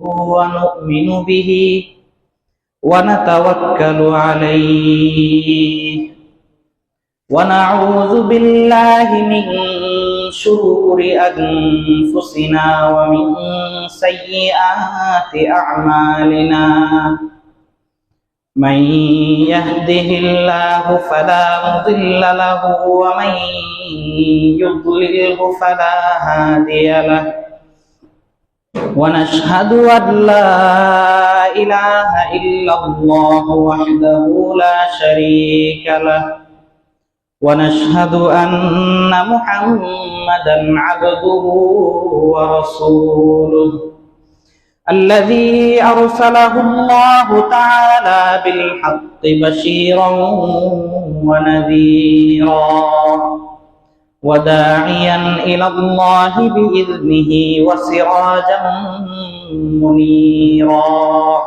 ونؤمن به ونتوكل عليه ونعوذ بالله من شرور أنفسنا ومن سيئات أعمالنا من يهده الله فلا مضل له ومن يضلله فلا هادي له ونشهد أن لا إله إلا الله وحده لا شريك له ونشهد أن محمدا عبده ورسوله الذي أرسله الله تعالى بالحق بشيرا ونذيرا وداعيا إلى الله بإذنه وسراجا منيرا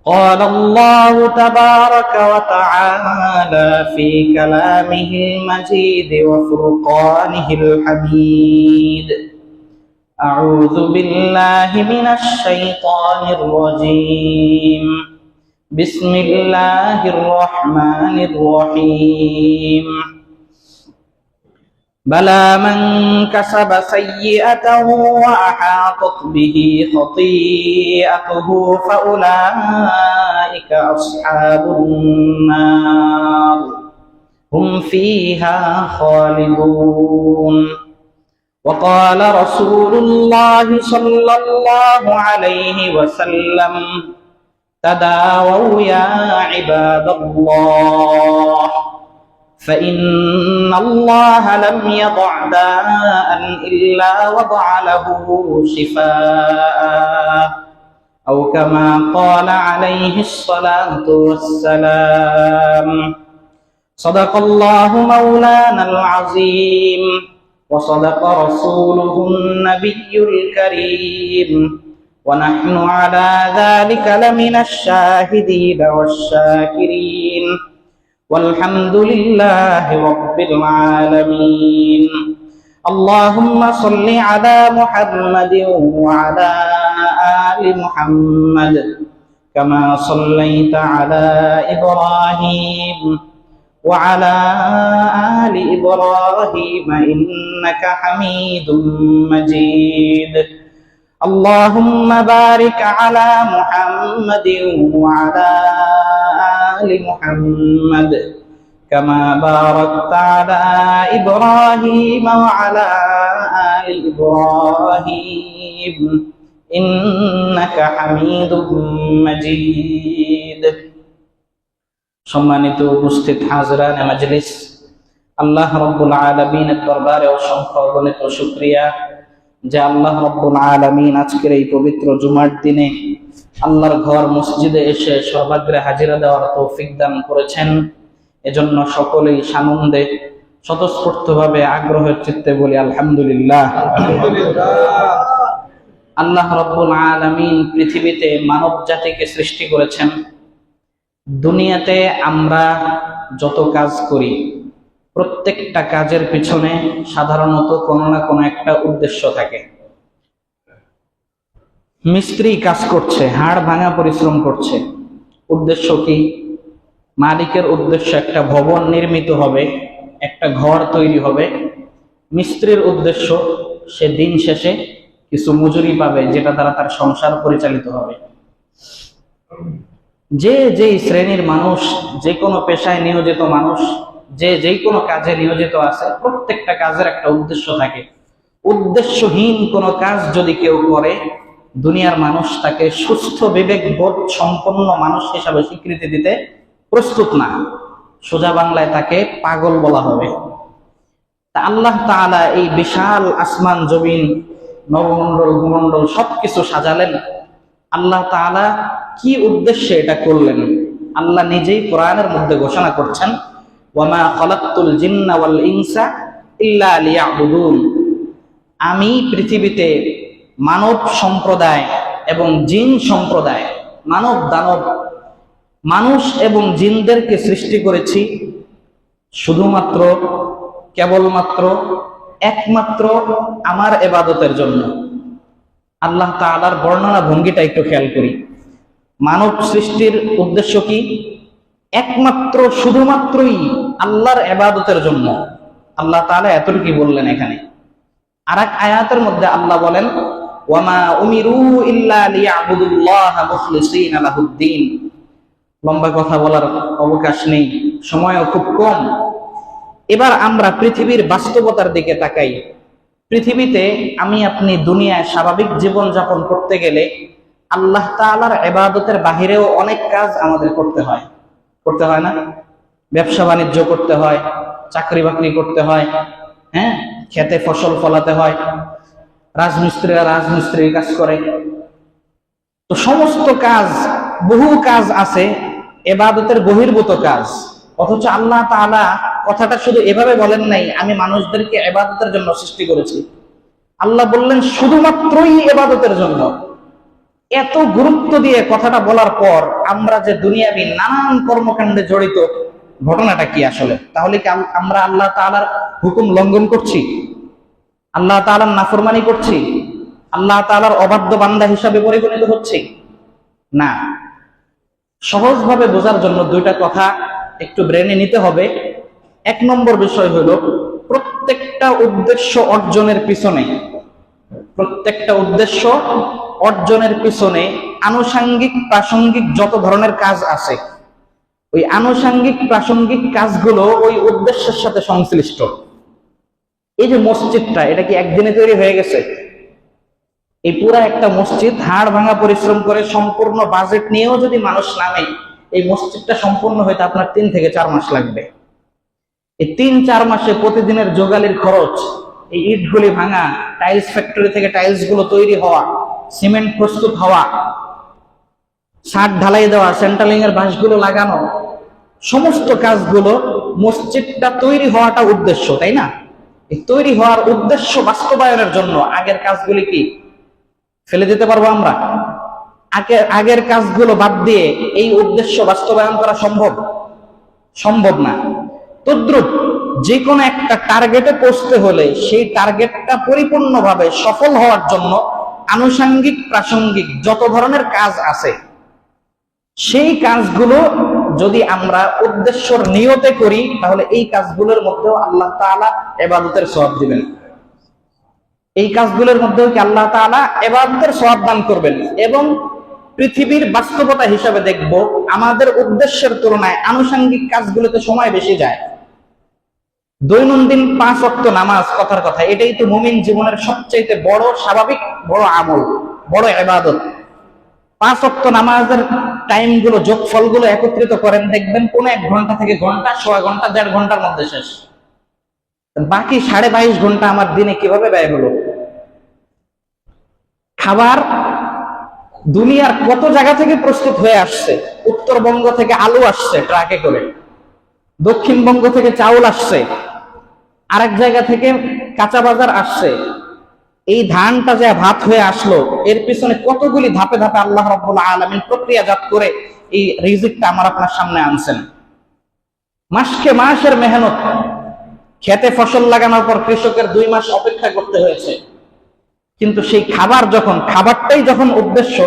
قال الله تبارك وتعالى في كلامه المجيد وفرقانه الحميد أعوذ بالله من الشيطان الرجيم بسم الله الرحمن الرحيم بلى من كسب سيئة وأحاطت به خطيئته فأولئك أصحاب النار هم فيها خالدون وقال رسول الله صلى الله عليه وسلم تداووا يا عباد الله فإن الله لم يضع داء إلا وضع له شفاء أو كما قال عليه الصلاة والسلام صدق الله مولانا العظيم وصدق رسوله النبي الكريم ونحن على ذلك لمن الشاهدين والشاكرين والحمد لله رب العالمين اللهم صل على محمد وعلى آل محمد كما صليت على إبراهيم وعلى آل إبراهيم إنك حميد مجيد اللهم بارك على محمد وعلى آل محمد كما باركت على إبراهيم وعلى آل إبراهيم إنك حميد مجيد সম্মানিত উপস্থিত হাজরান মাজলিস, আল্লাহ রাব্বুল আলামিনের দরবারে অসংখ্য অগণিত শুকরিয়া যে আল্লাহ রাব্বুল আলামিন আজকের এই পবিত্র জুমার দিনে আল্লাহর ঘর মসজিদে এসে সর্বাগ্রে হাজিরা দেওয়ার তৌফিক দান করেছেন। এজন্য সকলেই সানন্দে স্বতঃস্ফূর্তভাবে আগ্রহের চিত্তে বলি আলহামদুলিল্লাহ। আল্লাহ রাব্বুল আলামিন পৃথিবীতে মানব জাতিকে সৃষ্টি করেছেন। দুনিয়াতে আমরা যত কাজ করি প্রত্যেকটা কাজের পিছনে সাধারণত কোনো না কোনো একটা উদ্দেশ্য থাকে। মিস্ত্রি কাজ করছে, হাড় ভাঙা পরিশ্রম করছে, উদ্দেশ্য কি? মালিকের উদ্দেশ্য একটা ভবন নির্মিত হবে, একটা ঘর তৈরি হবে। মিস্ত্রির উদ্দেশ্য সে দিন শেষে কিছু মজুরি পাবে, যেটা দ্বারা তার সংসার পরিচালিত হবে। যে যেই শ্রেণীর মানুষ, যে কোনো পেশায় নিয়োজিত মানুষ, যে যেই কোনো কাজে নিয়োজিত আছে, প্রত্যেকটা কাজের একটা উদ্দেশ্য থাকে। উদ্দেশ্যহীন কোনো কাজ যদি কেউ করে, দুনিয়ার মানুষ তাকে সুস্থ বিবেকবোধ সম্পন্ন মানুষ হিসাবে স্বীকৃতি দিতে প্রস্তুত না। সোজা বাংলায় তাকে পাগল বলা হবে। তা আল্লাহ তাআলা এই বিশাল আসমান জমিন, নবমণ্ডল ভূমণ্ডল সবকিছু সাজালেন। আল্লাহ তাআলা কি উদ্দেশ্যে এটা করলেন? আল্লাহ নিজেই কোরআনের মধ্যে ঘোষণা করছেন, ওয়ামা খালাকতুল জিন্না ওয়াল ইনসা ইল্লা লিয়াবুদুন। আমি পৃথিবীতে মানব সম্প্রদায় এবং জিন সম্প্রদায়, মানব দানব, মানুষ এবং জিনদেরকে সৃষ্টি করেছি শুধুমাত্র কেবলমাত্র একমাত্র আমার ইবাদতের জন্য। আল্লাহ তাআলার বর্ণনা ভঙ্গিটা একটু খেয়াল করি। মানব সৃষ্টির উদ্দেশ্য কি? একমাত্র শুধুমাত্রই আল্লাহর ইবাদতের জন্য। আল্লাহ তাআলা এতটুকুই বললেন এখানে। আর এক আয়াতের মধ্যে আল্লাহ বলেন, ওয়ামা উমিরু ইল্লা লিয়াবুদুল্লাহা মুখলিসিনা লাহুদ্দিন। লম্বা কথা বলার অবকাশ নেই, সময়ও খুব কম। এবার আমরা পৃথিবীর বাস্তবতার দিকে তাকাই। পৃথিবীতে আমি আপনি দুনিয়ায় স্বাভাবিক জীবন যাপন করতে গেলে আল্লাহ তাআলার ইবাদতের বাহিরেও অনেক কাজ আমাদের করতে হয় না? ব্যবসা বাণিজ্য করতে হয়, চাকরি বাকরি করতে হয়, হ্যাঁ, খেতে ফসল ফলাতে হয়, রাজমিস্ত্রিরা রাজমিস্ত্রির কাজ করে। তো সমস্ত কাজ, বহু কাজ আছে ইবাদতের বহির্ভূত কাজ। অথচ আল্লাহ তাআলা কথাটা শুধু এভাবে বলেন নাই, আমি মানুষদেরকে ইবাদতের জন্য সৃষ্টি করেছি। আল্লাহ বললেন শুধুমাত্রই ইবাদতের জন্য। এত গুরুত্ব দিয়ে কথাটা বলার পর আমরা যে দুনিয়াবি নানান কর্মকাণ্ডে জড়িত, ঘটনাটা কি আসলে? তাহলে কি আমরা আল্লাহ তাআলার হুকুম লঙ্ঘন করছি? আল্লাহ তাআলার নাফরমানি করছি? আল্লাহ তাআলার অবাধ্য বান্দা হিসাবে পরিগণিত হচ্ছি? না। সহজভাবে বোঝার জন্য দুইটা কথা একটু ব্রেনে নিতে হবে। এক নম্বর বিষয় হলো, প্রত্যেকটা উদ্দেশ্য অর্জনের পিছনে আনুষাঙ্গিক প্রাসঙ্গিক যত ধরনের কাজ আছে, ওই আনুষাঙ্গিক প্রাসঙ্গিক কাজগুলো ওই উদ্দেশ্যের সাথে সংশ্লিষ্ট। এই যে মসজিদটা, এটা কি একদিনে তৈরি হয়ে গেছে? এই পুরা একটা মসজিদ হাড় ভাঙা পরিশ্রম করে সম্পূর্ণ বাজেট নিয়েও যদি মানুষ নামে, এই মসজিদটা সম্পূর্ণ হইতে আপনার 3 থেকে 4 মাস লাগবে। এই 3-4 মাসে প্রতিদিনের যোগালির খরচ, এই ইটগুলি ভাঙা, টাইলস ফ্যাক্টরি থেকে টাইলস গুলো তৈরি হওয়া, সিমেন্ট প্রস্তুত হওয়া, ছাদ ঢালাই দেওয়া, সেন্ট্রালিং এর বাঁশগুলো লাগানো, সমস্ত কাজগুলো, মসজিদটা তৈরি হওয়াটা উদ্দেশ্য, তাই না? এই তৈরি হওয়ার উদ্দেশ্য বাস্তবায়নের জন্য আগের কাজগুলি কি ফেলে দিতে পারবো আমরা? আগের কাজগুলো বাদ দিয়ে এই উদ্দেশ্য বাস্তবায়ন করা সম্ভব না। তদ্রুপ যে কোনো একটা টার্গেটে পৌঁছতে হলে সেই টার্গেটটা পরিপূর্ণভাবে সফল হওয়ার জন্য আনুষাঙ্গিক প্রাসঙ্গিক যত ধরনের কাজ আছে, সেই কাজগুলো যদি আমরা উদ্দেশ্যর নিয়তে করি, তাহলে এই কাজগুলোর মধ্যেও আল্লাহ তাআলা ইবাদতের সওয়াব দিবেন। এই কাজগুলোর মধ্যেও কি আল্লাহ তাআলা ইবাদতের সওয়াব দান করবেন। এবং পৃথিবীর বাস্তবতা হিসাবে দেখব, আমাদের উদ্দেশ্যের তুলনায় আনুষাঙ্গিক কাজগুলোতে সময় বেশি যায়। দৈনন্দিন 5 ওয়াক্ত নামাজ, কথার কথা, এটাই তো মুমিন জীবনের সবচেয়ে বড় স্বাভাবিক বড় আমল, বড় ইবাদত। 5 ওয়াক্ত নামাজের টাইমগুলো, যোগফলগুলো একত্রিত করেন, দেখবেন কোন 1 ঘন্টা থেকে ঘন্টা, সোয়া ঘন্টা, 1.5 ঘন্টার মধ্যে শেষ। বাকি 22.5 ঘন্টা আমার দিনে কিভাবে ব্যয় হলো? খাবার দুনিয়ার কত জায়গা থেকে প্রস্তুত হয়ে আসছে। উত্তরবঙ্গ থেকে আলু আসছে ট্রাকে করে, দক্ষিণবঙ্গ থেকে চাউল আসছে, আরেক জায়গা থেকে কাঁচা বাজার আসছে। এই ধানটা যে ভাত হয়ে আসলো, এর পিছনে কতগুলি ধাপে ধাপে আল্লাহ রাব্বুল আলামিন প্রক্রিয়াজাত করে এই রিজিকটা আমার আপনার সামনে আনছেন। মাসকে মাসের মেহনত, খেতে ফসল লাগানোর পর কৃষকের 2 মাস অপেক্ষা করতে হয়েছে। কিন্তু সেই খাবারটাই যখন উদ্দেশ্য,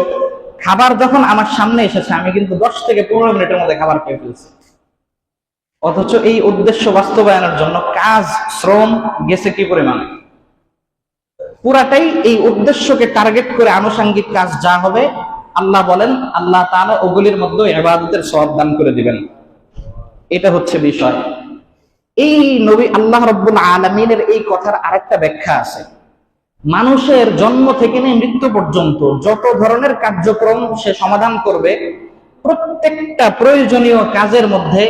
খাবার যখন আমার সামনে এসেছে, আমি কিন্তু 10 থেকে 15 মিনিটের মধ্যে খাবার খেয়ে ফেলছি। অথচ এই উদ্দেশ্য বাস্তবায়নের জন্য কাজ, শ্রম গেছে কি পরিমাণে? পুরাটাই এই উদ্দেশ্যকে টার্গেট করে আনুষাঙ্গিক কাজ যা হবে, আল্লাহ বলেন আল্লাহ তাআলা ওগুলির মধ্যে ইবাদতের সওয়াব দান করে দিবেন। এটা হচ্ছে বিষয়। এই নবী আল্লাহ রাব্বুল আলামিনের এই কথার আরেকটা ব্যাখ্যা আছে। মানুষের জন্ম থেকে নিয়ে মৃত্যু পর্যন্ত যত ধরনের কার্যক্রম সে সমাধান করবে, প্রত্যেকটা প্রয়োজনীয় কাজের মধ্যে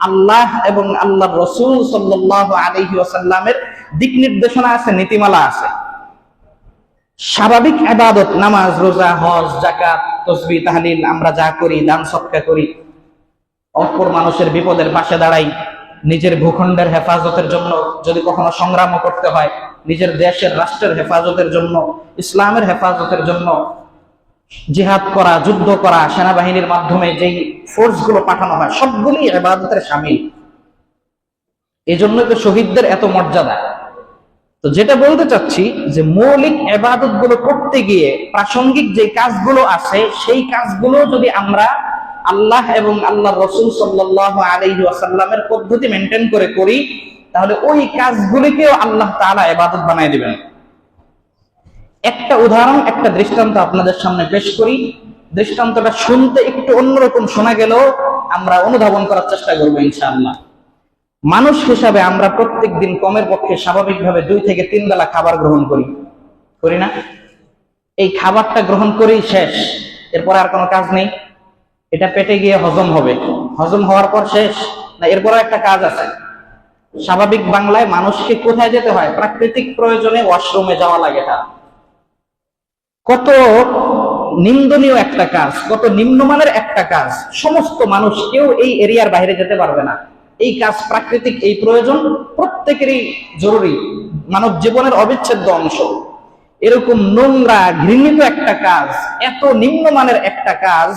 আল্লাহ এবং আল্লাহর রাসূল সাল্লাল্লাহু আলাইহি ওয়াসাল্লামের দিক নির্দেশনা আছে, নীতিমালা আছে। স্বাভাবিক ইবাদত, নামাজ, রোজা, হজ, যাকাত, তাসবিহ, তাহলিল, আমরা যা করি, দান সদকা করি, অপর মানুষের বিপদের পাশে দাঁড়াই, নিজের ভূখণ্ডের হেফাজতের জন্য যদি কখনো সংগ্রামও করতে হয়, নিজের দেশের রাষ্ট্রের হেফাজতের জন্য, ইসলামের হেফাজতের জন্য জিহাদ করা, যুদ্ধ করা, সেনাবাহিনীর মাধ্যমে যেই ফোর্সগুলো পাঠানো হয়, সবগুলি ইবাদতের শামিল। এই জন্য তো শহীদদের এত মর্যাদা। তো যেটা বলতে চাচ্ছি যে মৌলিক ইবাদত গুলো করতে গিয়ে প্রাসঙ্গিক যে কাজগুলো আছে সেই কাজগুলো যদি আমরা আল্লাহ এবং আল্লাহ রাসূল সাল্লাল্লাহু আলাইহি ওয়াসাল্লামের পদ্ধতি মেনটেন করে করি, তাহলে ওই কাজগুলিকেও আল্লাহ তাআলা ইবাদত বানায় দিবেন। একটা উদাহরণ, একটা দৃষ্টান্ত আপনাদের সামনে পেশ করি। দৃষ্টান্তটা শুনতে একটু অন্যরকম শোনা গেলেও আমরা অনুধাবন করার চেষ্টা করবো ইনশাআল্লাহ। মানুষ হিসাবে আমরা প্রত্যেক দিন কমের পক্ষে স্বাভাবিকভাবে 2 থেকে 3 বেলা খাবার গ্রহণ করি না? এই খাবারটা গ্রহণ করেই শেষ, এরপর আর কোনো কাজ নেই। এটা পেটে গিয়ে হজম হবে, হজম হওয়ার পর শেষ না, এরপরও একটা কাজ আছে। স্বাভাবিক বাংলায় মানুষকে কোথায় যেতে হয়? প্রাকৃতিক প্রয়োজনে ওয়াশরুমে যাওয়া লাগে। কত নিন্দনীয় একটা কাজ, কত নিম্নমানের একটা কাজ। সমস্ত মানুষ কেউ এই এরিয়ার বাইরে যেতে পারবে না। এই কাজ প্রাকৃতিক, এই প্রয়োজন প্রত্যেকেরই জরুরি, মানব জীবনের অবিচ্ছেদ্য অংশ। এরকম নোংরা ঘৃণিত একটা কাজ, এত নিম্নমানের একটা কাজ,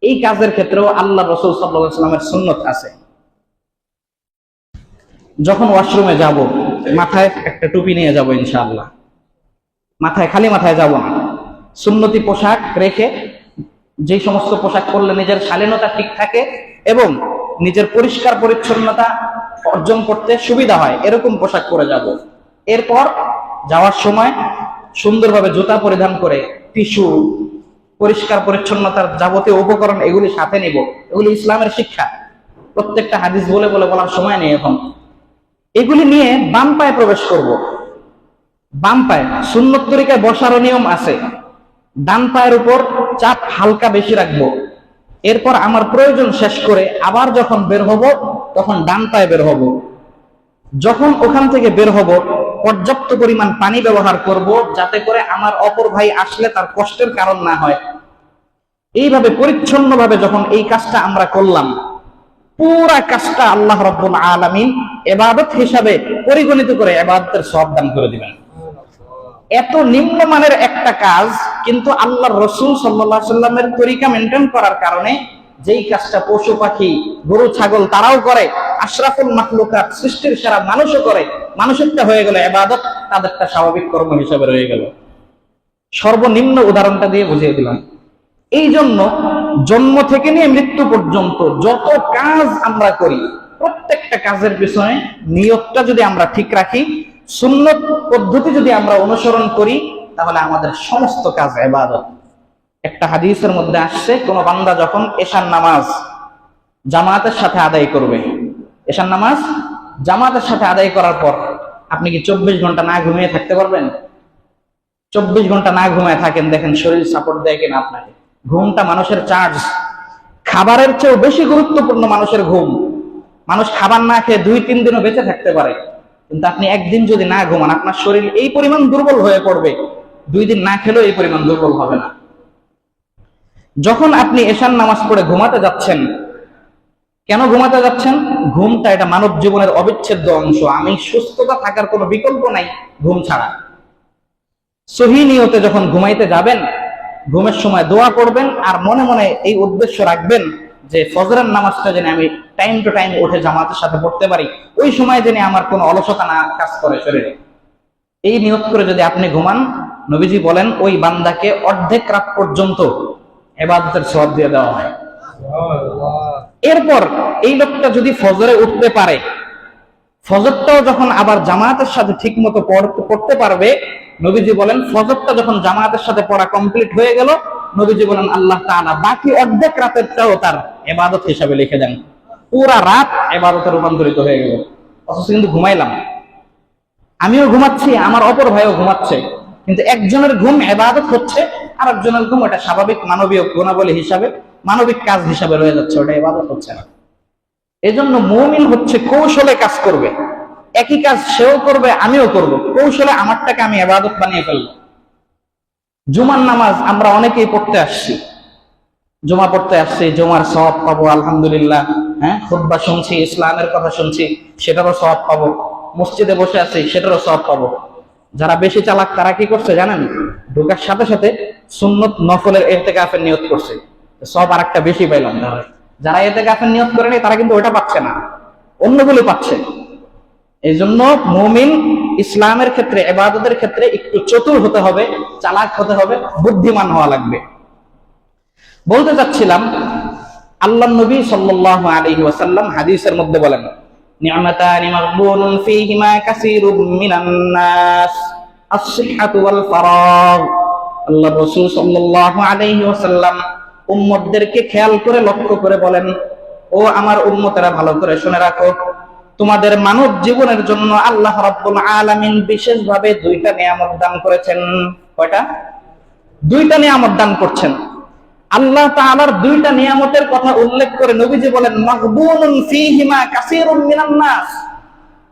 এই কাজের ক্ষেত্রেও আল্লাহ রাসূল সাল্লাল্লাহু আলাইহি ওয়াসাল্লামের সুন্নাত আছে। যখন ওয়াশরুমে যাব, মাথায় একটা টুপি নিয়ে যাব ইনশাআল্লাহ। মাথায় খালি মাথায় যাব না, সুন্নতি পোশাক রেখে, যে সমস্ত পোশাক পরলে নিজের শালীনতা ঠিক থাকে এবং নিজের পরিষ্কার পরিচ্ছন্নতা অর্জন করতে সুবিধা হয়, এরকম পোশাক পরে যাব। এরপর যাওয়ার সময় সুন্দরভাবে জুতা পরিধান করে টিস্যু, পরিষ্কার পরিচ্ছন্নতার যাবতীয় উপকরণ এগুলি সাথে নিব। এগুলি ইসলামের শিক্ষা, প্রত্যেকটা হাদিস বলে বলার সময় নেই এখন। এগুলি নিয়ে বাম পায়ে প্রবেশ করব। বাম পায়ে সুন্নত তরিকায় বসারও নিয়ম আছে, ডান পায়ের উপর চাপ হালকা বেশি রাখবো। এরপর আমার প্রয়োজন শেষ করে আবার যখন বের হব, তখন ডান পায়ে বের হব। যখন ওখান থেকে বের হব, পর্যাপ্ত পরিমাণ পানি ব্যবহার করব, যাতে করে আমার অপর ভাই আসলে তার কষ্টের কারণ না হয়। এইভাবে পরিচ্ছন্নভাবে যখন এই কাজটা আমরা করলাম, পুরা কাজটা আল্লাহ রাব্বুল আলামিন ইবাদত হিসাবে পরিগণিত করে ইবাদতের সওয়াব দান করে দিবেন। এত নিম্নমানের একটা কাজ, কিন্তু আল্লাহর রাসূল সাল্লাল্লাহু আলাইহি ওয়াসাল্লামের তরিকা মেনটেন করার কারণে যেই কাজটা পশু পাখি, গরু ছাগল তারাও করে, আশরাফুল মাখলুকাত সৃষ্টির সেরা মানুষও করে, মানুষেরটা হয়ে গেল ইবাদত, তাদেরটা স্বাভাবিক কর্ম হিসেবে রয়ে গেল। সর্বনিম্ন উদাহরণটা দিয়ে বুঝিয়ে দিলাম। এই জন্য জন্ম থেকে নিয়ে মৃত্যু পর্যন্ত যত কাজ আমরা করি, প্রত্যেকটা কাজের পিছনে নিয়তটা যদি আমরা ঠিক রাখি, সুন্নত পদ্ধতি যদি আমরা অনুসরণ করি, তাহলে আমাদের সমস্ত কাজ ইবাদত। একটা হাদিসের মধ্যে আসছে, কোন বান্দা যখন এশার নামাজ জামাতের সাথে আদায় করবে, এশার নামাজ জামাতের সাথে আদায় করার পর আপনি কি 24 ঘন্টা না ঘুমিয়ে থাকতে পারবেন? 24 ঘন্টা না ঘুমিয়ে থাকেন, দেখেন শরীর সাপোর্ট দেয় কিনা আপনাকে। ঘুমটা মানুষের চার্জ, খাবারের চেয়েও বেশি গুরুত্বপূর্ণ মানুষের ঘুম। মানুষ খাবার না খেয়ে 2-3 দিনও বেঁচে থাকতে পারে, কিন্তু আপনি একদিন যদি না ঘুমান, আপনার শরীর এই পরিমাণ দুর্বল হয়ে পড়বে, 2 দিন না খেলেও এই পরিমাণ দুর্বল হবে না। যখন আপনি এশার নামাজ পড়ে ঘুমাতে যাচ্ছেন, কেন ঘুমাতে যাচ্ছেন? ঘুমটা এটা মানব জীবনের অবিচ্ছেদ্য অংশ। আমি সুস্থতা থাকার কোনো বিকল্প নাই ঘুম ছাড়া। সহি নিয়তে যখন ঘুমাইতে যাবেন, ঘুমের সময় দোয়া করবেন আর মনে মনে এই উদ্দেশ্য রাখবেন যে ফজরের নামাজটা যেন আমি টাইম টু টাইম উঠে জামাতের সাথে পড়তে পারি, ওই সময় যেন আমার কোনো অলসতা না কাজ করে শরীরে। এই নিয়ত করে যদি আপনি ঘুমান, নবীজি বলেন ওই বান্দাকে অর্ধেক রাত পর্যন্ত ইবাদতের সওয়াব দিয়ে দেওয়া হয়। এরপর এই লোকটা যদি ফজরে উঠতে পারে, ফজরটাও যখন আবার জামাতের সাথে ঠিক মতো পড়তে পারবে, নবীজি বলেন ফজরটা যখন জামাতের সাথে পড়া কমপ্লিট হয়ে গেল, নবীজি বলেন আল্লাহ তাআলা বাকি অর্ধেক রাতেরটাও তার ইবাদত হিসাবে লিখে দেন। পুরা রাত ইবাদতে রূপান্তরিত হয়ে গেল। অথচ কিন্তু ঘুমাইলাম, আমিও ঘুমাচ্ছি, আমার অপর ভাইও ঘুমাচ্ছে, কিন্তু একজনের ঘুম ইবাদত হচ্ছে, আর একজনের ঘুম ওটা স্বাভাবিক মানবীয় গুণাবলী হিসাবে, মানবিক কাজ হিসাবে রয়ে যাচ্ছে, ওটা ইবাদত হচ্ছে না। এজন্য মুমিন হচ্ছে কৌশলে কাজ করবে। একই কাজ সেও করবে, আমিও করব, কৌশলে আমারটাকে আমি ইবাদত বানিয়ে ফেলবো। জুমার নামাজ আমরা অনেকেই পড়তে আসছি, জুমা পড়তে আসছি, জুমার সওয়াব পাবো আলহামদুলিল্লাহ। হ্যাঁ, খুতবা শুনছি, ইসলামের কথা শুনছি, সেটারও সওয়াব পাবো। মসজিদে বসে আছি, সেটারও সওয়াব পাবো। যারা বেশি চালাক তারা কি করছে জানেন? ঢোকার সাথে সাথে সুন্নত নফলের ইতিকাফের নিয়ত করছে, সওয়াব আরেকটা বেশি পাইলাম। যারা ইতিকাফের নিয়ত করেনি তারা কিন্তু ওটা পাচ্ছে না, অন্যগুলো পাচ্ছে। এই জন্য মুমিন ইসলামের ক্ষেত্রে, ইবাদতের ক্ষেত্রে একটু চতুর হতে হবে, চালাক হতে হবে, বুদ্ধিমান হওয়া লাগবে। বলতে চাচ্ছিলাম, আল্লাহ নবী সাল্লাল্লাহু আলাইহি ওয়াসাল্লাম হাদিসের মধ্যে বলেন, নি'মাতানি মাগবুনুন ফীহিমা কাসীরুম মিনান নাস, আস-সিহহাতু ওয়াল ফারাগ। আল্লাহ রাসূল সাল্লাল্লাহু আলাইহি ওয়াসাল্লাম উম্মতদেরকে খেয়াল করে লক্ষ্য করে বলেন, ও আমার উম্মতেরা ভালো করে শুনে রাখো, তোমাদের মানব জীবনের জন্য আল্লাহ রাব্বুল আলামিন বিশেষভাবে দুইটা নিয়ামত দান করেছেন। কয়টা? দুইটা নিয়ামত দান করছেন। আল্লাহ তাআলার দুইটা নিয়ামতের কথা উল্লেখ করে নবীজি বলেন, মাগবুনুন ফীহিমা কাসীরুম মিনান নাস।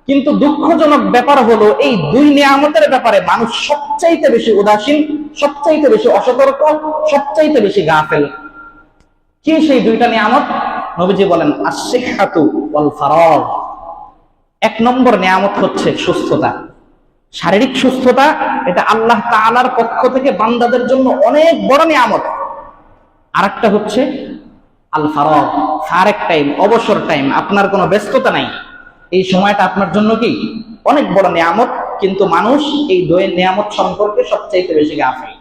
কিন্তু দুঃখজনক ব্যাপার হলো, এই দুই নিয়ামতের ব্যাপারে মানুষ সবচাইতে বেশি উদাসীন, সবচাইতে বেশি অসতর্ক, সবচাইতে বেশি গাফেল। কি সেই দুইটা নিয়ামত? নবীজি বলেন, আস-সিহহাতু ওয়াল ফারাগ। এক নম্বর নিয়ামত হচ্ছে সুস্থতা, শারীরিক সুস্থতা। এটা আল্লাহ তাআলার পক্ষ থেকে বান্দাদের জন্য অনেক বড় নিয়ামত। আরেকটা হচ্ছে আল ফারাগ, ফারেক টাইম, অবসর টাইম, আপনার কোনো ব্যস্ততা নাই, এই সময়টা আপনার জন্য কি অনেক বড় নিয়ামত। কিন্তু মানুষ এই দুই নিয়ামত সম্পর্কে সবচাইতে বেশি গাফিল।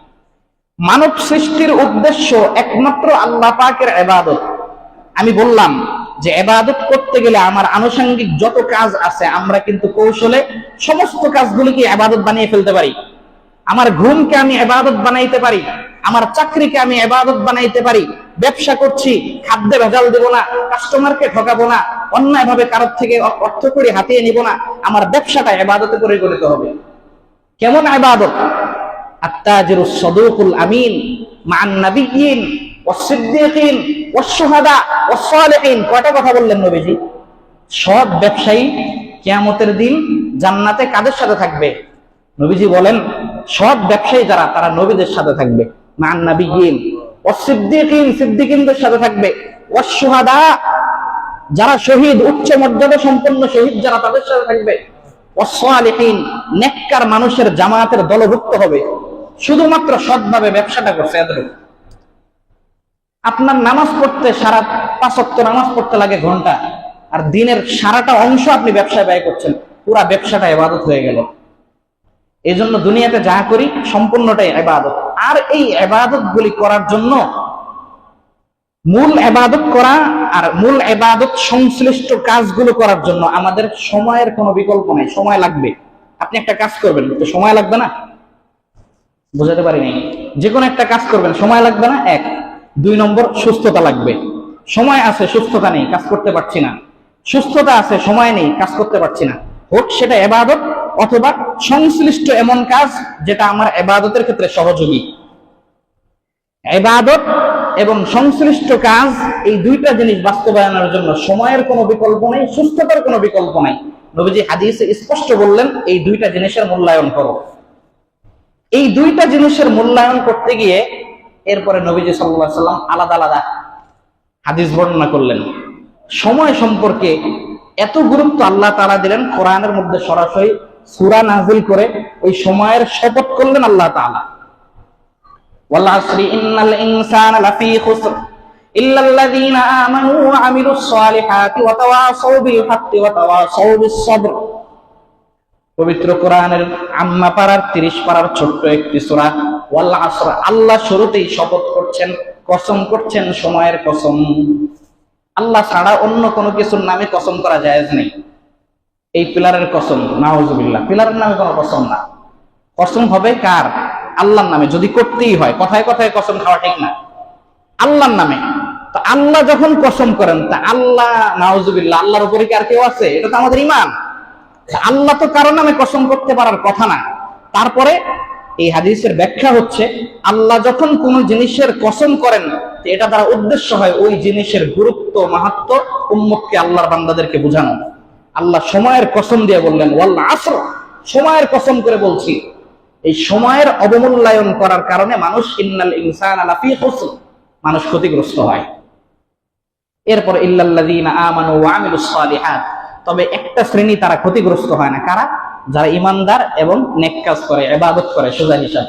মানব সৃষ্টির উদ্দেশ্য একমাত্র আল্লাহ পাকের ইবাদত। আমি বললাম যে ইবাদত করতে গেলে আমার আনুষঙ্গিক যত কাজ আছে, আমরা কিন্তু কৌশলে সমস্ত কাজগুলিকে ইবাদত বানিয়ে ফেলতে পারি। আমার ঘুমকে আমি ইবাদত বানাইতে পারি, আমার চাকরিকে আমি ইবাদত বানাইতে পারি। ব্যবসা করছি, খাদ্যে ভেজাল দেব না, কাস্টমারকে ঠকাবো না, অন্যায়ভাবে কারোর থেকে অর্থ করে হাতিয়ে নিব না, আমার ব্যবসাটা ইবাদতে পরিণত হবে। কেমন ইবাদত? আত-তাজিরুস সাদুকুল আমিন মা'আন নাবিয়্যিন ওয়াস-সিদ্দীকিন ওয়াশ-শুহাদা ওয়াস-সালিহিন। কয়টা কথা বললেন নবীজি? সৎ ব্যবসায়ী কিয়ামতের দিন জান্নাতে কাদের সাথে থাকবে? নবীজি বলেন, সৎ ব্যবসায়ী যারা, তারা নবীদের সাথে থাকবে। মা'আন নাবিয়্যিন ওয়াস-সিদ্দীকিন, সিদ্দীকিনদের সাথে থাকবে। ওয়াশ-শুহাদা, যারা শহীদ, উচ্চ মর্যাদা সম্পন্ন শহীদ যারা, তাদের সাথে থাকবে। ওয়াস-সালিহিন, নেককার মানুষের জামাতের দলভুক্ত হবে। শুধুমাত্র সৎভাবে ব্যবসাটা করছে এদের। আপনার নামাজ পড়তে সারা 5 ওয়াক্ত নামাজ পড়তে লাগে ঘন্টা, আর দিনের সারাটা অংশ আপনি ব্যবসায় ব্যয় করছেন, পুরা ব্যবসাটা ইবাদত হয়ে গেল। এই জন্য দুনিয়াতে যা করি সম্পূর্ণটাই ইবাদত। আর এই ইবাদত গুলি করার জন্য, মূল ইবাদত করা আর মূল ইবাদত সংশ্লিষ্ট কাজগুলো করার জন্য আমাদের সময়ের কোনো বিকল্প নাই। সময় লাগবে। আপনি একটা কাজ করবেন তো সময় লাগবে না? বুঝাতে পারি নাই। যে কোনো একটা কাজ করবেন সময় লাগবে না? এক। 2 নম্বর, সুস্থতা লাগবে। সময় আছে, সুস্থতা নেই, কাজ করতে পারছি না। সুস্থতা আছে, সময় নেই, কাজ করতে পারছি না। হোক সেটা ইবাদত অথবা সংশ্লিষ্ট এমন কাজ যেটা আমার ইবাদতের ক্ষেত্রে সহযোগী। ইবাদত এবং সংশ্লিষ্ট কাজ, এই দুইটা জিনিস বাস্তবায়নের জন্য সময়ের কোনো বিকল্প নেই, সুস্থতার কোনো বিকল্প নাই। নবীজি হাদিসে স্পষ্ট বললেন, এই দুইটা জিনিসের মূল্যায়ন করো। এই দুইটা জিনিসের মূল্যায়ন করতে গিয়ে এরপরে নবীজি সাল্লাল্লাহু আলাইহি ওয়াসাল্লাম আলাদা আলাদা হাদিস বর্ণনা করলেন। সময় সম্পর্কে এত গুরুত্ব আল্লাহ তাআলা দিলেন, কোরআনের মধ্যে সরাসরি সূরা নাযিল করে ওই সময়ের শপথ করলেন আল্লাহ তাআলা। ওয়াল আসরি ইন্নাল ইনসানা লাফী খুসর ইল্লাল্লাযীনা আমানু ওয়া আমিলুস সালিহাতি ওয়া তাওয়াসাউ বিল হাক্কি ওয়া তাওয়াসাউ বিস সাবর। পবিত্র কোরআনের আম্মা পারার 30 পারার ছোট্ট একটি সূরা ওয়াল আসর। আল্লাহ শুরুতেই শপথ করছেন, কসম করছেন, সময়ের কসম। আল্লাহ ছাড়া অন্য কোনো কিছুর নামে কসম করা জায়েজ নেই। এই পিলারের কসম, নাউযুবিল্লাহ, পিলারের নামে কোনো কসম না। কসম হবে কার? আল্লাহর নামে, যদি করতেই হয়। কথায় কথায় কসম খাওয়া ঠিক না, আল্লাহর নামে। তো আল্লাহ যখন কসম করেন, তা আল্লাহ, নাউযুবিল্লাহ, আল্লাহর উপরে কি আর কেউ আছে? এটা তো আমাদের ঈমান। আল্লাহ তো কারো নামে কসম করতে পারার কথা না। তারপরে এই হাদিসের ব্যাখ্যা হচ্ছে, আল্লাহ যখন কোন জিনিসের কসম করেন, এটা দ্বারা উদ্দেশ্য হয় ওই জিনিসের গুরুত্ব, মাহাত্ম্য উম্মতকে, আল্লাহর বান্দাদেরকে বোঝানো। আল্লাহ সময়ের কসম দিয়ে বললেন ওয়াল আসর, সময়ের কসম করে বলছি। এই সময়ের অবমূল্যায়ন করার কারণে মানুষ, ইন্নাল ইনসানা লাফী খুসর, মানুষ ক্ষতিগ্রস্ত হয়। এরপর ইল্লাল্লাযীনা আমানু ওয়া আমিলুস সালিহাত, তবে একটা শ্রেণী তারা ক্ষতিগ্রস্ত হয় না। কারা? যারা ঈমানদার এবং নেক কাজ করে, ইবাদত করে। সোজা হিসাব,